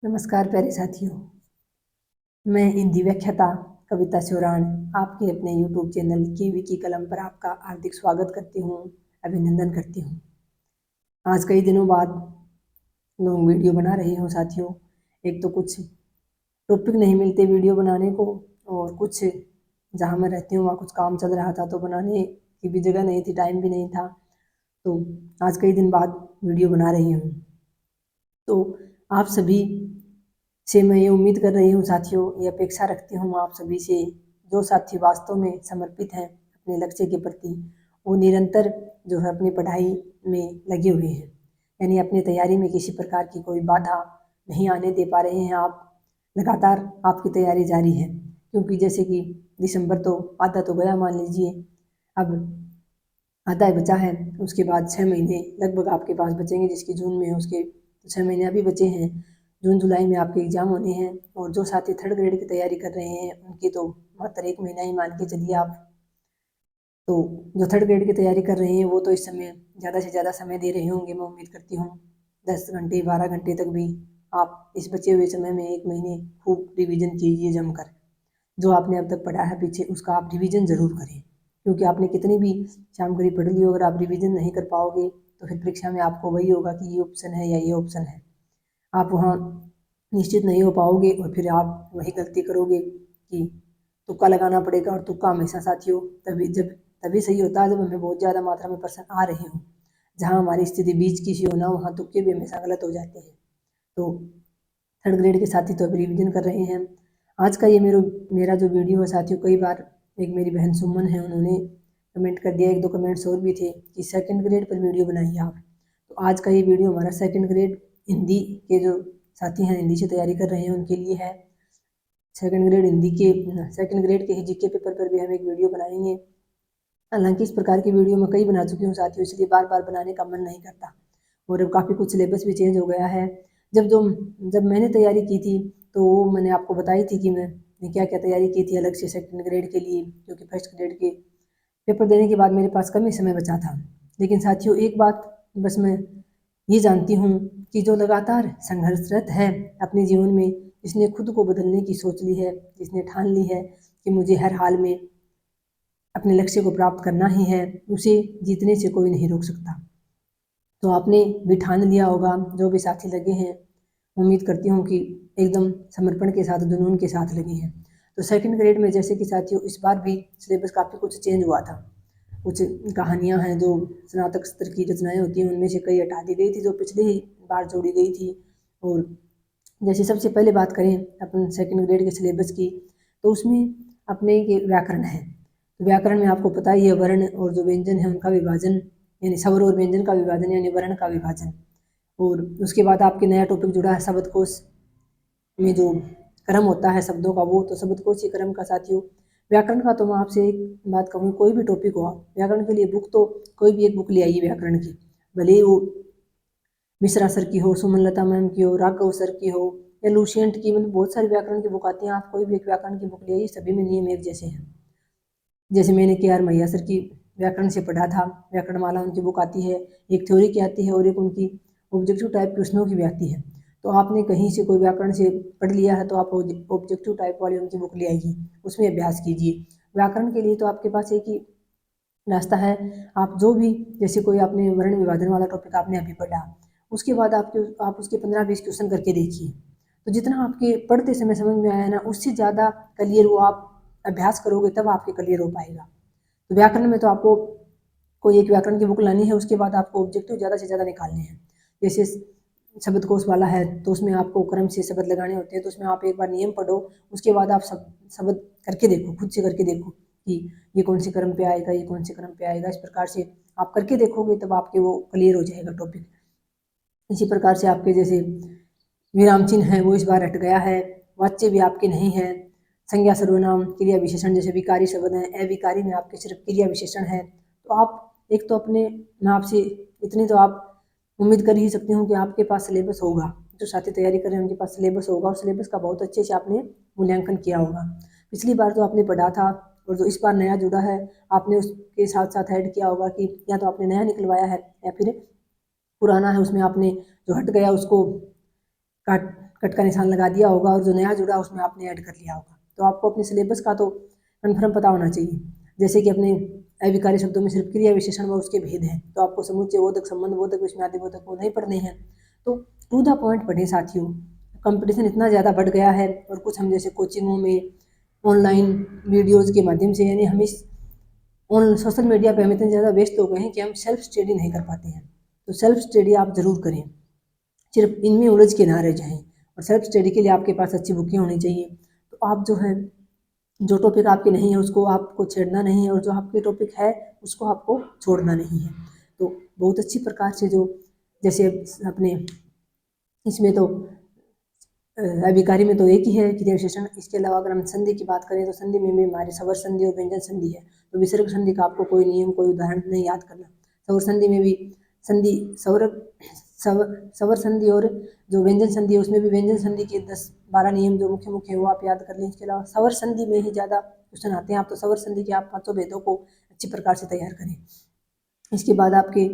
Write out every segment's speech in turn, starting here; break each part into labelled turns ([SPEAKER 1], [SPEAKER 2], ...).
[SPEAKER 1] नमस्कार प्यारे साथियों। मैं हिंदी व्याख्याता कविता चौरान आपके अपने यूट्यूब चैनल केवी की कलम पर आपका हार्दिक स्वागत करती हूँ, अभिनंदन करती हूँ। आज कई दिनों बाद लॉन्ग वीडियो बना रही हूँ साथियों। एक तो कुछ टॉपिक नहीं मिलते वीडियो बनाने को, और कुछ जहाँ मैं रहती हूँ वहाँ कुछ काम चल रहा था तो बनाने की भी जगह नहीं थी, टाइम भी नहीं था। तो आज कई दिन बाद वीडियो बना रही हूँ। तो आप सभी से मैं ये उम्मीद कर रही हूँ साथियों, ये अपेक्षा रखती हूँ आप सभी से, जो साथी वास्तव में समर्पित हैं अपने लक्ष्य के प्रति, वो निरंतर जो है अपनी पढ़ाई में लगे हुए हैं, यानी अपनी तैयारी में किसी प्रकार की कोई बाधा नहीं आने दे पा रहे हैं। आप लगातार आपकी तैयारी जारी है, क्योंकि जैसे कि दिसंबर तो आधा तो गया मान लीजिए, अब आधा ही बचा है। उसके बाद 6 महीने लगभग आपके पास बचेंगे, जिसकी जून में है उसके 6 महीने अभी बचे हैं। जून जुलाई में आपके एग्ज़ाम होने हैं, और जो साथी थर्ड ग्रेड की तैयारी कर रहे हैं उनकी तो मात्र 1 महीना ही मान के चलिए आप। तो जो थर्ड ग्रेड की तैयारी कर रहे हैं वो तो इस समय ज़्यादा से ज़्यादा समय दे रहे होंगे, मैं उम्मीद करती हूँ 10 घंटे 12 घंटे तक भी आप इस बचे हुए समय में 1 महीने खूब रिविज़न कीजिए जमकर। जो आपने अब तक पढ़ा है पीछे उसका आप रिवीजन ज़रूर करें, क्योंकि आपने कितनी भी शाम को पढ़ ली हो, अगर आप रिवीजन नहीं कर पाओगे तो फिर परीक्षा में आपको वही होगा कि ये ऑप्शन है या ये ऑप्शन है। आप वहाँ निश्चित नहीं हो पाओगे और फिर आप वही गलती करोगे कि तुक्का लगाना पड़ेगा। और तुक्का हमेशा साथियों तभी सही होता है जब हमें बहुत ज़्यादा मात्रा में प्रश्न आ रहे हों। जहाँ हमारी स्थिति बीच की सी हो ना, वहाँ तुक्के भी हमेशा गलत हो जाते हैं। तो थर्ड ग्रेड के साथी तो अभी रिवीजन कर रहे हैं। आज का ये मेरा जो वीडियो है साथियों, कई बार एक मेरी बहन सुमन है, उन्होंने कमेंट कर दिया, एक दो कमेंट्स और भी थे कि सेकंड ग्रेड पर वीडियो बनाइए आप। तो आज का ये वीडियो हमारा सेकंड ग्रेड हिंदी के जो साथी हैं, हिंदी से तैयारी कर रहे हैं, उनके लिए है। सेकंड ग्रेड के ही जीके पेपर पर भी हम एक वीडियो बनाएंगे। हालांकि इस प्रकार की वीडियो मैं कई बना चुकी हूँ साथियों, इसलिए बार बार बनाने का मन नहीं करता। और अब काफ़ी कुछ सिलेबस भी चेंज हो गया है। जब जो जब मैंने तैयारी की थी तो वो मैंने आपको बताई थी कि मैंने क्या क्या तैयारी की थी अलग से सेकंड ग्रेड के लिए, क्योंकि फर्स्ट ग्रेड के पेपर देने के बाद मेरे पास कम ही समय बचा था। लेकिन साथियों एक बात बस मैं ये जानती हूँ कि जो लगातार संघर्षरत है अपने जीवन में, जिसने खुद को बदलने की सोच ली है, जिसने ठान ली है कि मुझे हर हाल में अपने लक्ष्य को प्राप्त करना ही है, उसे जीतने से कोई नहीं रोक सकता। तो आपने भी ठान लिया होगा, जो भी साथी लगे हैं उम्मीद करती हूँ कि एकदम समर्पण के साथ, जुनून के साथ लगे हैं। तो सेकंड ग्रेड में जैसे कि साथियों इस बार भी सिलेबस काफ़ी कुछ चेंज हुआ था। कुछ कहानियाँ हैं जो स्नातक स्तर की रचनाएँ होती हैं, उनमें से कई हटा दी गई थी जो पिछले ही बार जोड़ी गई थी। और जैसे सबसे पहले बात करें अपन सेकंड ग्रेड के सिलेबस की, तो उसमें अपने ये व्याकरण है। तो व्याकरण में आपको पता ही है, वर्ण और जो व्यंजन है उनका विभाजन, यानी स्वर और व्यंजन का विभाजन यानी वर्ण का विभाजन। और उसके बाद आपके नया टॉपिक जुड़ा है शब्दकोश में जो क्रम होता है शब्दों का, वो तो शब्दकोश ही क्रम का साथियों। व्याकरण का तो मैं आपसे एक बात कहूँ, कोई भी टॉपिक हो आप व्याकरण के लिए बुक तो कोई भी एक बुक ले आइए व्याकरण की, भले ही वो मिश्रा सर की हो, सुमनलता मैम की हो, राघव सर की हो, या लुसेंट की, मतलब बहुत सारी व्याकरण की बुक आती हैं। आप कोई भी एक व्याकरण की बुक ले आइए, सभी में नियम एक जैसे हैं। जैसे मैंने के आर मैया सर की व्याकरण से पढ़ा था, व्याकरण माला उनकी बुक आती है, एक थ्योरी की आती है और एक उनकी ऑब्जेक्टिव टाइप प्रश्नों की भी आती है। तो आपने कहीं से कोई व्याकरण से पढ़ लिया है तो आप ऑब्जेक्टिव टाइप वाली उनकी बुक ले आइए, उसमें अभ्यास कीजिए। व्याकरण के लिए तो आपके पास एक ही रास्ता है। आप जो भी, जैसे कोई आपने वर्ण विभाजन वाला टॉपिक आपने अभी पढ़ा, उसके बाद आप उसके 15-20 क्वेश्चन करके देखिए। तो जितना आपके पढ़ते समय समझ में आया ना, उससे ज़्यादा क्लियर वो आप अभ्यास करोगे तब आपके क्लियर हो पाएगा। तो व्याकरण में तो आपको कोई एक व्याकरण की बुक लानी है, उसके बाद आपको ऑब्जेक्टिव ज़्यादा से ज़्यादा निकालने हैं। जैसे शब्दकोश वाला है तो उसमें आपको क्रम से शब्द लगाने होते हैं, तो उसमें आप एक बार नियम पढ़ो, उसके बाद आप शब्द करके देखो, खुद से करके देखो कि ये कौन से क्रम पे आएगा, ये कौन से क्रम पे आएगा। इस प्रकार से आप करके देखोगे तब आपके वो क्लियर हो जाएगा टॉपिक। इसी प्रकार से आपके जैसे विराम चिन्ह है वो इस बार हट गया है, वाच्य भी आपके नहीं है, संज्ञा सर्वनाम क्रिया विशेषण जैसे विकारी शब्द हैं, अविकारी में आपके सिर्फ क्रिया विशेषण है। तो आप एक तो अपने, मैं आपसे इतनी तो आप उम्मीद कर ही सकती हूँ कि आपके पास सिलेबस होगा, जो साथी तैयारी कर रहे हैं उनके पास सिलेबस होगा, और सिलेबस का बहुत अच्छे से आपने मूल्यांकन किया होगा। पिछली बार तो आपने पढ़ा था, और जो इस बार नया जुड़ा है आपने उसके साथ साथ ऐड किया होगा कि या तो आपने नया निकलवाया है या फिर पुराना है, उसमें आपने जो हट गया उसको काट कट का निशान लगा दिया होगा और जो नया जुड़ा उसमें आपने ऐड कर लिया होगा। तो आपको अपने सिलेबस का तो कन्फर्म पता होना चाहिए। जैसे कि अपने अभिकारी शब्दों में सिर्फ क्रिया विशेषण व उसके भेद हैं, तो आपको समुच्चय बोधक, संबंध बोधक, विस्मयादि बोधक वो नहीं पढ़ने हैं। तो टू द पॉइंट पढ़ें साथियों। कंपटीशन इतना ज़्यादा बढ़ गया है और कुछ हम जैसे कोचिंगों में ऑनलाइन वीडियोज़ के माध्यम से, यानी हम इस ऑन सोशल मीडिया पे हम इतने ज़्यादा व्यस्त हो गए हैं कि हम सेल्फ स्टडी नहीं कर पाते हैं। तो सेल्फ स्टडी आप ज़रूर करें, सिर्फ इनमें उलझ के ना रह जाएं। और सेल्फ स्टडी के लिए आपके पास अच्छी बुकें होनी चाहिए। तो आप जो है, जो टॉपिक आपके नहीं है उसको आपको छेड़ना नहीं है, और जो आपके टॉपिक है उसको आपको छोड़ना नहीं है। तो बहुत अच्छी प्रकार से जो जैसे अपने इसमें तो अभिकारी में तो एक ही है क्रिया विशेषण। इसके अलावा अगर हम संधि की बात करें तो संधि में भी हमारी सवर संधि और व्यंजन संधि है। तो विसर्ग संधि का आपको कोई नियम, कोई उदाहरण नहीं याद करना। सवर संधि में भी संधि सवर संधि और जो व्यंजन संधि है उसमें भी व्यंजन संधि के 10-12 नियम जो मुख्य मुख्य है वो आप याद कर लें। इसके अलावा सवर संधि में ही ज़्यादा क्वेश्चन आते हैं। आप तो सवर संधि के आप 5 भेदों को अच्छी प्रकार से तैयार करें। इसके बाद आपके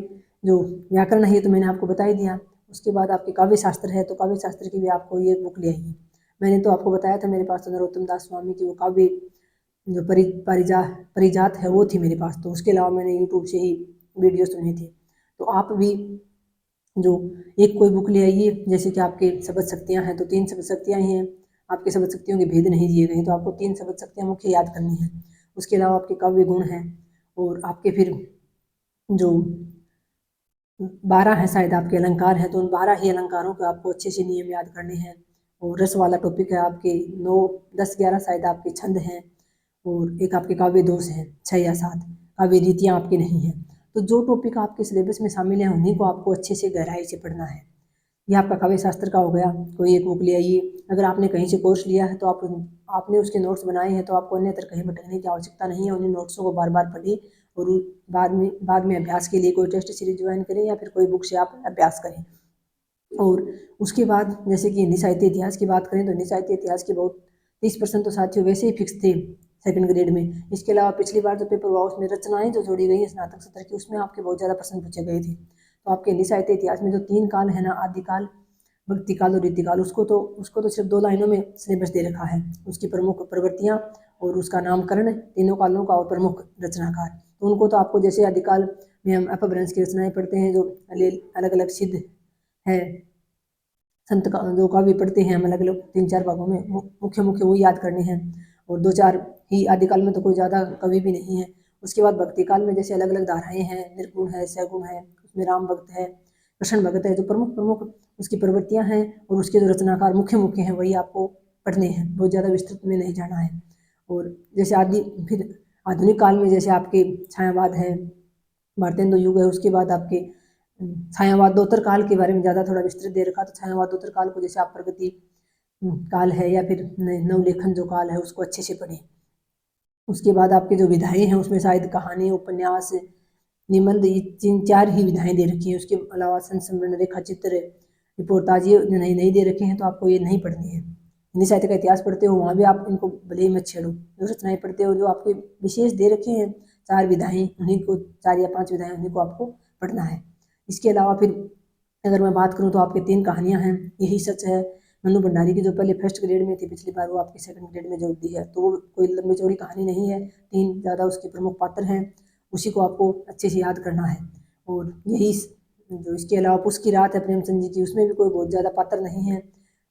[SPEAKER 1] जो व्याकरण है ये तो मैंने आपको बता ही दिया। उसके बाद आपके काव्य शास्त्र है, तो काव्य शास्त्र की भी आपको ये बुक ले आइए। मैंने तो आपको बताया था मेरे पास तो नरोत्तम दास स्वामी की वो काव्य जो परिजात है वो थी मेरे पास। तो उसके अलावा मैंने यूट्यूब से ही वीडियो सुने थे। तो आप भी जो एक कोई बुक ले आइए। जैसे कि आपके शब्द शक्तियाँ हैं तो 3 शब्द शक्तियाँ ही हैं, आपके शब्द शक्तियों के भेद नहीं दिए गए हैं, तो आपको 3 शब्द शक्तियाँ मुख्य याद करनी है। उसके अलावा आपके काव्य गुण हैं और आपके फिर जो 12 हैं शायद आपके अलंकार हैं, तो उन 12 ही अलंकारों के आपको अच्छे से नियम याद करने हैं। और रस वाला टॉपिक है आपके 9, 10, 11 शायद आपके छंद हैं, और एक आपके काव्य दोष हैं 6 या 7, काव्य रीतियाँ आपकी नहीं हैं। तो जो टॉपिक आपके सिलेबस में शामिल हैं उन्हीं को आपको अच्छे से गहराई से पढ़ना है। ये आपका काव्य शास्त्र का हो गया। कोई एक बुक ले आइए। अगर आपने कहीं से कोर्स लिया है तो आपने उसके नोट्स बनाए हैं तो आपको अन्यत्र कहीं भटकने की आवश्यकता नहीं है। उन्हीं नोट्सों को बार बार पढ़िए और बाद में अभ्यास के लिए कोई टेस्ट सीरीज ज्वाइन करें या फिर कोई बुक से आप अभ्यास करें। और उसके बाद जैसे कि हिंदी साहित्य इतिहास की बात करें तो हिंदी साहित्य इतिहास के बहुत 30% तो साथियों वैसे ही फिक्स थे सेकंड ग्रेड में। इसके अलावा पिछली बार जो पेपर हुआ उसमें रचनाएं जो जोड़ी गई हैं स्नातक सत्र की, उसमें आपके बहुत ज़्यादा प्रश्न पूछे गए थे। तो आपके हिंदी साहित्य इतिहास में जो 3 काल है ना, आदिकाल, भक्तिकाल और रीतिकाल, उसको तो सिर्फ 2 लाइनों में सिलेबस दे रखा है। उसकी प्रमुख प्रवृत्तियाँ और उसका नामकरण, तीनों कालों का, और प्रमुख रचनाकार। तो उनको तो आपको जैसे आदिकाल में हम अपभ्रंश की रचनाएं पढ़ते हैं जो अलग अलग सिद्ध है, संत का जो काव्य पढ़ते हैं हम अलग अलग 3-4 भागों में, मुख्य मुख्य वो याद करने हैं। और 2-4 ही आदिकाल में तो कोई ज़्यादा कवि भी नहीं है। उसके बाद भक्ति काल में जैसे अलग अलग धाराएं हैं, निर्गुण है, सगुण है, उसमें राम भक्त है, कृष्ण भक्त है, जो प्रमुख प्रमुख उसकी प्रवृत्तियाँ हैं और उसके जो रचनाकार मुख्य मुख्य हैं वही आपको पढ़ने हैं, बहुत ज़्यादा विस्तृत में नहीं जाना है। और जैसे फिर आधुनिक काल में जैसे आपके छायावाद है, भारतेंदु युग है, उसके बाद आपके छायावादोत्तर काल के बारे में ज़्यादा थोड़ा विस्तृत दे रखा। तो छायावादोत्तर काल को जैसे आप प्रगति काल है या फिर नवलेखन जो काल है उसको अच्छे से पढ़ें। उसके बाद आपके जो विधाएं हैं उसमें शायद कहानी, उपन्यास, निबंध, ये 3-4 ही विधाएं दे रखी हैं। उसके अलावा संस्मरण, रेखा चित्र, रिपोर्टाज ये नहीं दे रखे हैं, तो आपको ये नहीं पढ़नी है। हिंदी साहित्य का इतिहास पढ़ते हो वहाँ भी आप इनको भले ही मत छेड़ो। जो रचनाएं पढ़ते हो जो आपके विशेष दे रखे हैं 4 विधाएं, उन्हीं को 4 या 5 विधाएं उन्हीं को आपको पढ़ना है। इसके अलावा फिर अगर मैं बात करूँ तो आपके 3 कहानियाँ हैं, यही सच है। मनु भंडारी की जो पहले फर्स्ट ग्रेड में थी पिछली बार, वो आपके सेकंड ग्रेड में जोड़ दी है। तो वो कोई लंबी चौड़ी कहानी नहीं है, 3 ज़्यादा उसके प्रमुख पात्र हैं, उसी को आपको अच्छे से याद करना है। और यही जो इसके अलावा पुष्प की रात है प्रेमचंद जी की, उसमें भी कोई बहुत ज़्यादा पात्र नहीं है,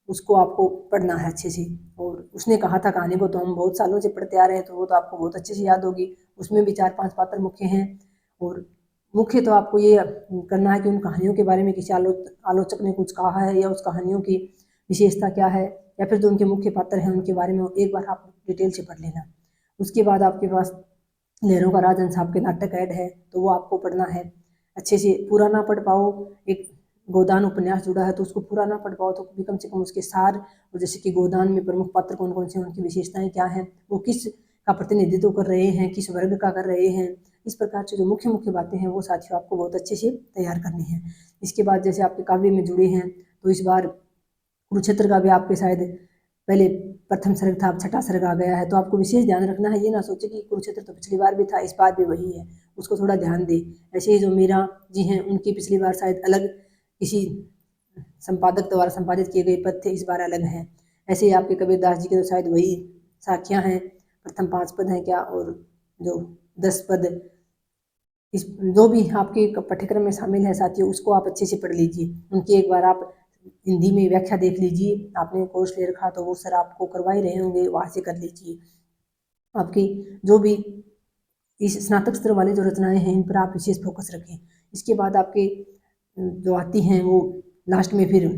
[SPEAKER 1] उसको आपको पढ़ना है अच्छे से। और उसने कहा था कहानी को तो हम बहुत सालों से पढ़ते आ रहे हैं, तो वो तो आपको बहुत अच्छे से याद होगी। उसमें भी 4-5 पात्र मुख्य हैं। और मुख्य तो आपको ये करना है कि उन कहानियों के बारे में किसी आलोचक ने कुछ कहा है या उस कहानियों की विशेषता क्या है, या फिर जो उनके मुख्य पात्र हैं उनके बारे में एक बार आप डिटेल से पढ़ लेना। उसके बाद आपके पास लहरों का राजहंस आपके नाटक ऐड है, तो वो आपको पढ़ना है अच्छे से। पूरा ना पढ़ पाओ, एक गोदान उपन्यास जुड़ा है तो उसको पूरा ना पढ़ पाओ तो भी कम से कम उसके सार, और जैसे कि गोदान में प्रमुख पात्र कौन कौन से हैं, उनकी विशेषताएं क्या हैं, वो किस का प्रतिनिधित्व कर रहे हैं, किस वर्ग का कर रहे हैं, इस प्रकार से जो मुख्य मुख्य बातें हैं वो साथियों आपको बहुत अच्छे से तैयार करनी है। इसके बाद जैसे आपके काव्य में जुड़े हैं तो इस बार कुरुक्षेत्र का भी आपके शायद पहले प्रथम सर्ग था, अब छठा सर्ग आ गया है, तो आपको विशेष ध्यान रखना है। ये ना सोचे कि कुरुक्षेत्र तो पिछली बार भी था, इस बार भी वही है, उसको थोड़ा ध्यान दे। ऐसे ही जो मीरा जी हैं उनकी पिछली बार शायद अलग किसी संपादक द्वारा संपादित किए गए पद थे इस बार अलग हैं। ऐसे ही आपके कबीरदास जी के तो शायद वही साखियाँ हैं, प्रथम 5 पद हैं क्या, और जो 10 पद इस जो भी आपके पाठ्यक्रम में शामिल है साथियों, उसको आप अच्छे से पढ़ लीजिए। उनकी एक बार आप हिंदी में व्याख्या देख लीजिए। आपने कोर्स ले रखा तो वो सर आपको करवा ही रहे होंगे, वहाँ से कर लीजिए। आपकी जो भी इस स्नातक स्तर वाले जो रचनाएं हैं इन पर आप विशेष फोकस रखें। इसके बाद आपके जो आती हैं वो लास्ट में फिर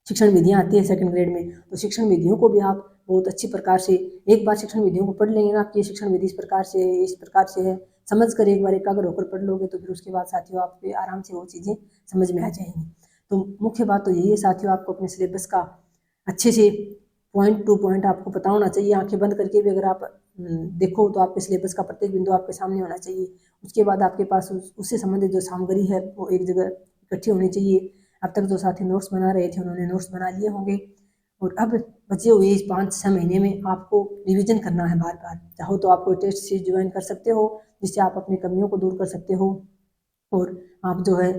[SPEAKER 1] शिक्षण विधियाँ आती हैं सेकंड ग्रेड में, तो शिक्षण विधियों को भी आप बहुत अच्छी प्रकार से एक बार शिक्षण विधियों को पढ़ लेंगे ना, कि ये शिक्षण विधि इस प्रकार से है, समझ कर एक बार एकाग्र होकर पढ़ लोगे तो फिर उसके बाद साथियों आपके आराम से वो चीज़ें समझ में आ जाएंगी। तो मुख्य बात तो यही है साथियों, आपको अपने सिलेबस का अच्छे से पॉइंट टू पॉइंट आपको पता होना चाहिए। आंखें बंद करके भी अगर आप देखो तो आपके सिलेबस का प्रत्येक बिंदु आपके सामने होना चाहिए। उसके बाद आपके पास उससे संबंधित जो सामग्री है वो एक जगह इकट्ठी होनी चाहिए। अब तक जो साथी नोट्स बना रहे थे उन्होंने नोट्स बना लिए होंगे, और अब बचे हुए इस 5-6 महीने में आपको रिवीजन करना है बार बार। चाहो तो आप कोई टेस्ट सीरीज ज्वाइन कर सकते हो, जिससे आप अपनी कमियों को दूर कर सकते हो, और आप जो है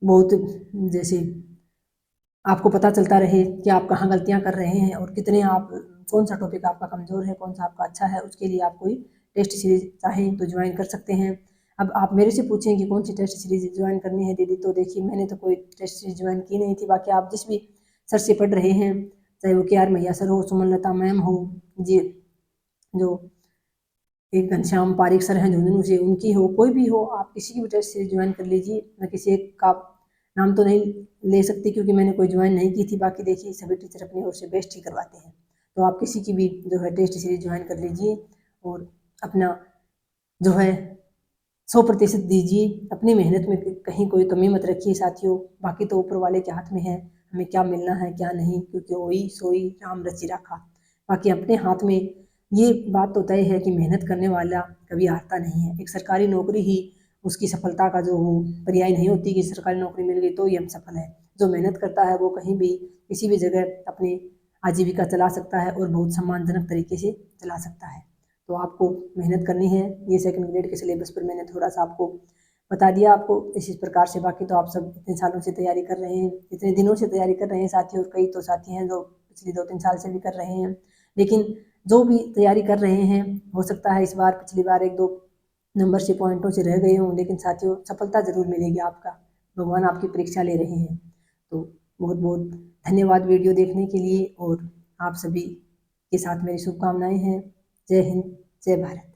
[SPEAKER 1] बहुत जैसे आपको पता चलता रहे कि आप कहाँ गलतियाँ कर रहे हैं और कितने आप कौन सा टॉपिक आपका कमज़ोर है, कौन सा आपका अच्छा है। उसके लिए आप कोई टेस्ट सीरीज चाहें तो ज्वाइन कर सकते हैं। अब आप मेरे से पूछें कि कौन सी टेस्ट सीरीज ज्वाइन करनी है दीदी, तो देखिए मैंने तो कोई टेस्ट सीरीज ज्वाइन की नहीं थी। बाकी आप जिस भी सर से पढ़ रहे हैं, चाहे वो KR मैया सर हो, सुमन लता मैम हो, जी जो एक घनश्याम पारिक सर हैं झुंझुनू से, उनकी हो, कोई भी हो, आप किसी की भी टेस्ट सीरीज ज्वाइन कर लीजिए। मैं किसी एक का नाम तो नहीं ले सकती क्योंकि मैंने कोई ज्वाइन नहीं की थी। बाकी देखिए सभी टीचर अपनी ओर से बेस्ट ही करवाते हैं, तो आप किसी की भी जो है टेस्ट सीरीज ज्वाइन कर लीजिए और अपना जो है 100% दीजिए। अपनी मेहनत में कहीं कोई कमी मत रखिए साथियों। बाकी तो ऊपर वाले के हाथ में है हमें क्या मिलना है क्या नहीं, क्योंकि वही सोई राम रचि राखा। बाकी अपने हाथ में ये बात तो तय है कि मेहनत करने वाला कभी हारता नहीं है। एक सरकारी नौकरी ही उसकी सफलता का जो पर्याय नहीं होती कि सरकारी नौकरी मिल गई तो ही हम सफल है। जो मेहनत करता है वो कहीं भी किसी भी जगह अपनी आजीविका चला सकता है और बहुत सम्मानजनक तरीके से चला सकता है। तो आपको मेहनत करनी है। ये सेकंड ग्रेड के सिलेबस पर मैंने थोड़ा सा आपको बता दिया आपको इसी प्रकार से। बाकी तो आप सब इतने सालों से तैयारी कर रहे हैं, इतने दिनों से तैयारी कर रहे हैं साथी, और कई तो साथी हैं जो पिछले 2-3 साल से भी कर रहे हैं। लेकिन जो भी तैयारी कर रहे हैं, हो सकता है इस बार पिछली बार 1-2 नंबर से पॉइंटों से रह गए हों, लेकिन साथियों सफलता ज़रूर मिलेगी आपका। भगवान आपकी परीक्षा ले रहे हैं। तो बहुत बहुत धन्यवाद वीडियो देखने के लिए, और आप सभी के साथ मेरी शुभकामनाएं हैं। जय हिंद, जय भारत।